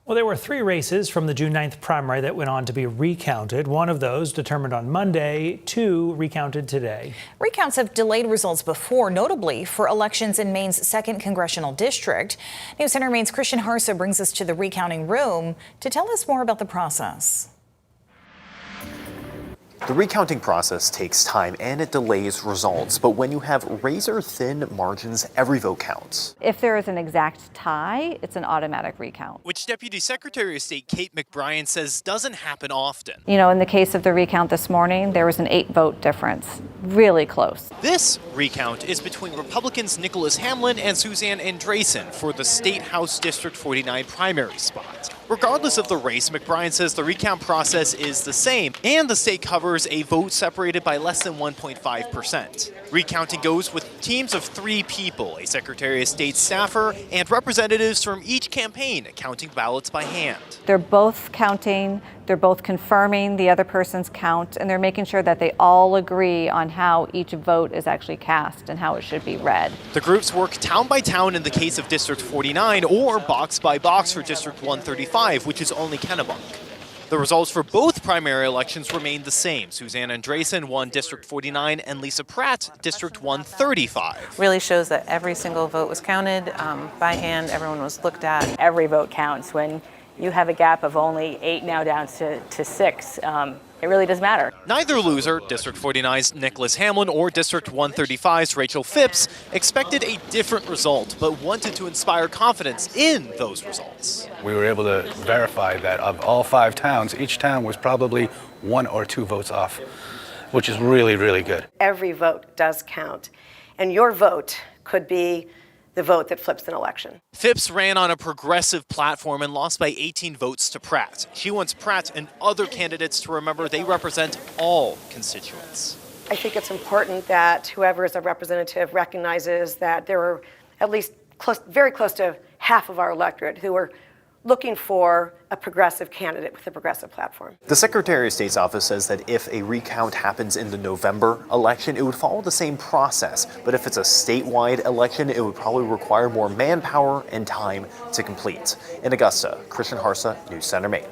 Well, there were 3 races from the June 9th primary that went on to be recounted. One of those determined on Monday, 2 recounted today. Recounts have delayed results before, notably for elections in Maine's 2nd Congressional District. News Center Maine's Christian Harsa brings us to the recounting room to tell us more about the process. The recounting process takes time and it delays results, but when you have razor-thin margins, every vote counts. If there is an exact tie, it's an automatic recount. Which Deputy Secretary of State Kate McBrien says doesn't happen often. You know, in the case of the recount this morning, there was an 8-vote difference. Really close. This recount is between Republicans Nicholas Hamlin and Suzanne Andresen for the State House District 49 primary spot. Regardless of the race, McBrien says the recount process is the same, and the state covers a vote separated by less than 1.5%. Recounting goes with teams of 3 people, a Secretary of State staffer, and representatives from each campaign counting ballots by hand. They're both counting, they're both confirming the other person's count, and they're making sure that they all agree on how each vote is actually cast and how it should be read. The groups work town by town in the case of District 49 or box by box for District 135, which is only Kennebunk. The results for both primary elections remained the same. Suzanne Andresen won District 49 and Lisa Pratt District 135. Really shows that every single vote was counted by hand. Everyone was looked at. Every vote counts. When you have a gap of only 8 now down to 6, it really does matter. Neither loser, District 49's Nicholas Hamlin or District 135's Rachel Phipps, expected a different result, but wanted to inspire confidence in those results. We were able to verify that of all 5 towns, each town was probably 1 or 2 votes off, which is really, really good. Every vote does count, and your vote could be the vote that flips an election. Phipps ran on a progressive platform and lost by 18 votes to Pratt. She wants Pratt and other candidates to remember they represent all constituents. I think it's important that whoever is a representative recognizes that there are at least very close to half of our electorate who are looking for a progressive candidate with a progressive platform. The Secretary of State's office says that if a recount happens in the November election, it would follow the same process. But if it's a statewide election, it would probably require more manpower and time to complete. In Augusta, Christian Harsa, News Center, Maine.